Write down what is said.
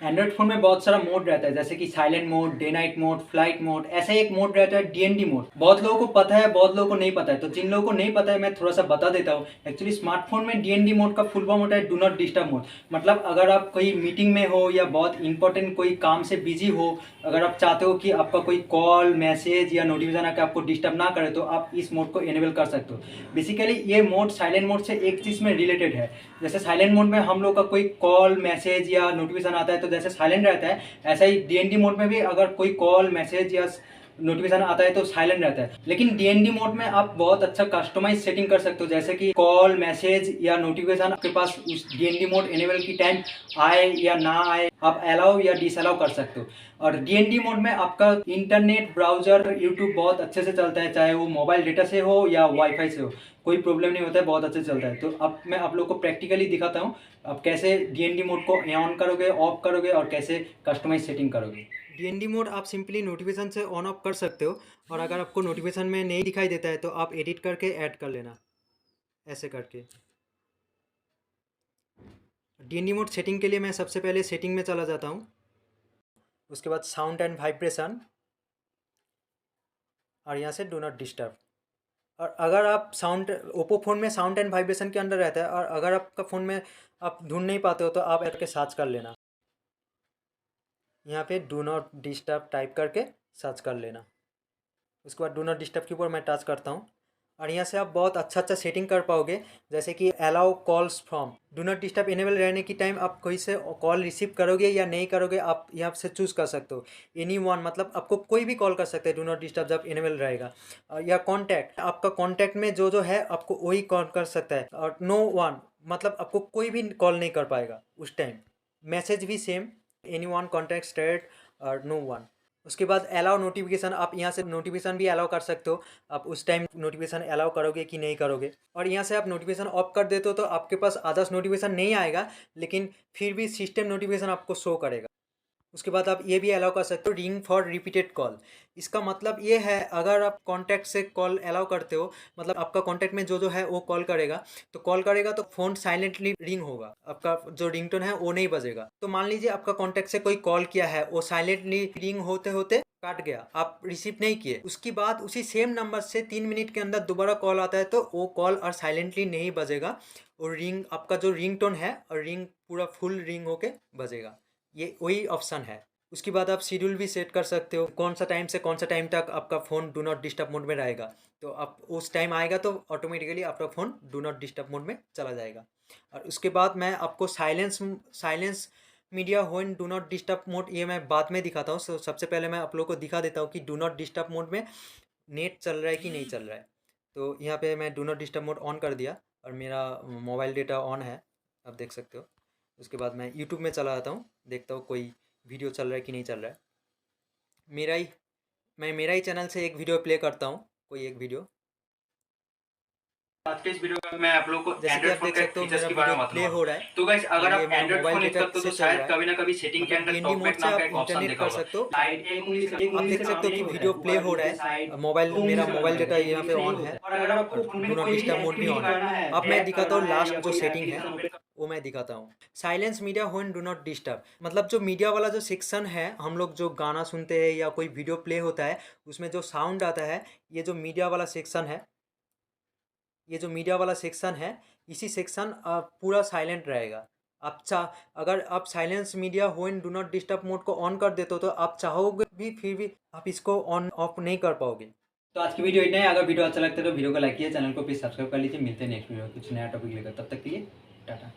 Android phone में बहुत सारा मोड रहता है, जैसे कि silent mode, day night mode, flight mode, ऐसा एक मोड रहता है डीएनडी मोड। बहुत लोगों को पता है, बहुत लोगों को नहीं पता है। तो जिन लोगों को नहीं पता है मैं थोड़ा सा बता देता हूँ। एक्चुअली स्मार्टफोन में डीएनडी मोड का फुल फॉर्म होता है डू नॉट डिस्टर्ब मोड। मतलब अगर आप कोई मीटिंग में हो या बहुत इंपॉर्टेंट कोई काम से बिजी हो, अगर आप चाहते हो कि आपका कोई कॉल, मैसेज या नोटिफिकेशन आकर आपको डिस्टर्ब ना करे, तो आप इस मोड को इनेबल कर सकते हो। बेसिकली ये मोड साइलेंट मोड से एक चीज़ में रिलेटेड है। जैसे साइलेंट मोड में हम लोग का कोई कॉल, मैसेज या नोटिफिकेशन आता है तो जैसे साइलेंट रहता है, ऐसा ही डीएनडी मोड में भी अगर कोई कॉल, मैसेज या नोटिफिकेशन आता है तो साइलेंट रहता है। लेकिन डीएनडी मोड में आप बहुत अच्छा कस्टमाइज सेटिंग कर सकते हो, जैसे कि कॉल, मैसेज या नोटिफिकेशन आपके पास उस डीएनडी मोड इनेबल की टाइम आए या ना आए, आप अलाउ या डिसअलाउ कर सकते हो। और डीएनडी मोड में आपका इंटरनेट, ब्राउजर, यूट्यूब बहुत अच्छे से चलता है, चाहे वो मोबाइल डेटा से हो या वाईफाई से हो, कोई प्रॉब्लम नहीं होता है, बहुत अच्छे से चलता है। तो अब मैं आप लोग को प्रैक्टिकली दिखाता हूँ आप कैसे डीएनडी मोड को ऑन करोगे, ऑफ करोगे और कैसे कस्टमाइज सेटिंग करोगे। डीएनडी मोड आप सिंपली नोटिफिकेशन से ऑन ऑफ कर सकते हो, और अगर आपको नोटिफिकेशन में नहीं दिखाई देता है तो आप एडिट करके ऐड कर लेना, ऐसे करके। डीएनडी मोड सेटिंग के लिए मैं सबसे पहले सेटिंग में चला जाता हूँ, उसके बाद साउंड एंड वाइब्रेशन, और यहाँ से डू नॉट डिस्टर्ब। और अगर आप साउंड, ओप्पो फ़ोन में साउंड एंड वाइब्रेशन के अंदर रहता है, और अगर आपका फ़ोन में आप ढूंढ नहीं पाते हो तो आप ऐड के सर्च कर लेना, यहाँ पे डू नॉट डिस्टर्ब टाइप करके सर्च कर लेना। उसके बाद डू नॉट डिस्टर्ब के ऊपर मैं टच करता हूँ, और यहाँ से आप बहुत अच्छा सेटिंग कर पाओगे, जैसे कि allow calls from. Do not disturb enable रहने की टाइम आप कोई से कॉल रिसीव करोगे या नहीं करोगे, आप यहाँ से चूज़ कर सकते हो। एनी वन, मतलब आपको कोई भी कॉल कर सकते हैं डू नॉट डिस्टर्ब जब इनेबल रहेगा। या कॉन्टैक्ट, आपका कॉन्टैक्ट में जो है आपको वही कॉल कर सकता है। और नो वन, मतलब आपको कोई भी कॉल नहीं कर पाएगा उस टाइम। मैसेज भी same, any one, contact, state और नो वन। उसके बाद अलाउ नोटिफिकेशन, आप यहाँ से नोटिफिकेशन भी अलाउ कर सकते हो, आप उस टाइम नोटिफिकेशन अलाउ करोगे कि नहीं करोगे। और यहाँ से आप नोटिफिकेशन ऑफ कर देते हो तो आपके पास अदर्स नोटिफिकेशन नहीं आएगा, लेकिन फिर भी सिस्टम नोटिफिकेशन आपको शो करेगा। उसके बाद आप ये भी अलाउ कर सकते हो रिंग फॉर रिपीटेड कॉल। इसका मतलब ये है, अगर आप कॉन्टैक्ट से कॉल अलाउ करते हो, मतलब आपका कॉन्टैक्ट में जो है वो कॉल करेगा, तो कॉल करेगा तो फ़ोन साइलेंटली रिंग होगा, आपका जो रिंगटोन है वो नहीं बजेगा। तो मान लीजिए आपका कॉन्टैक्ट से कोई कॉल किया है, वो साइलेंटली रिंग होते होते काट गया, आप रिसीव नहीं किए, उसके बाद उसी सेम नंबर से 3 मिनट के अंदर दोबारा कॉल आता है, तो वो कॉल और साइलेंटली नहीं बजेगा, और रिंग, आपका जो रिंगटोन है और रिंग पूरा फुल रिंग होके बजेगा। ये वही ऑप्शन है। उसके बाद आप शेड्यूल भी सेट कर सकते हो, कौन सा टाइम से कौन सा टाइम तक आपका phone do not disturb mode में रहेगा। तो आप उस टाइम आएगा तो ऑटोमेटिकली आपका phone do not disturb mode में चला जाएगा। और उसके बाद मैं आपको silence media when do not disturb mode, ये मैं बाद में दिखाता हूँ। सबसे पहले मैं आप लोग को दिखा देता हूँ कि डू नॉट डिस्टर्ब मोड में नेट चल रहा है कि नहीं चल रहा है। तो यहाँ पे मैं do not disturb mode on कर दिया और मेरा मोबाइल डेटा ऑन है, आप देख सकते हो। उसके बाद मैं यूट्यूब में चला जाता हूँ, देखता हूँ कोई वीडियो चल रहा है कि नहीं चल रहा है। मेरा ही चैनल से एक वीडियो प्ले करता हूँ, कोई एक वीडियो। आज के इस वीडियो में मैं आप लोगों को जैसे कि एंड्रॉइड आप फोन देख के सकते हो फीचर्स मेरा के बारे वीडियो में प्ले बताऊंगा। हो रहा है, तो गाइस अगर और ये आप मेरा Android mobile phone use data करते हो तो से चल शायद रहा है। कभी ना कभी सेटिंग के मतलब अंदर डीएनडी टॉप मोड बैक से नाम का आप एक ऑप्शन इंटरनेट देखा कर होगा। सकते हो। साइड एक उंगली से आप देख सकते हो कि वीडियो प्ले हो रहा है, मोबाइल, मेरा मोबाइल डेटा यहाँ पे ऑन है, और अगर आपको और फोन में डू नॉट कोई भी डिस्टर्ब मोड भी एक्टिविटी ऑन है। करना है, अब मैं टैप दिखाता करना हूँ है लास्ट या जो कोई सेटिंग है, एप्लीकेशन ओपन, वो मैं दिखाता हूँ। Silence media when do not disturb, मतलब जो मीडिया वाला जो सेक्शन है, हम लोग जो गाना सुनते हैं या कोई वीडियो प्ले होता है, उसमें जो साउंड आता है, ये जो मीडिया वाला सेक्शन है, ये जो मीडिया वाला सेक्शन है, इसी सेक्शन पूरा साइलेंट रहेगा। अगर आप silence media when do not disturb mode को ऑन कर देते हो तो आप चाहोगे भी फिर भी आप इसको ऑन ऑफ नहीं कर पाओगे। तो आज की वीडियो इतना ही। अगर वीडियो अच्छा लगता है तो वीडियो को लाइक कीजिए, चैनल को प्लीज़ सब्सक्राइब कर लीजिए। मिलते हैं नेक्स्ट वीडियो कुछ नया टॉपिक लेकर, तब तक के लिए टाटा।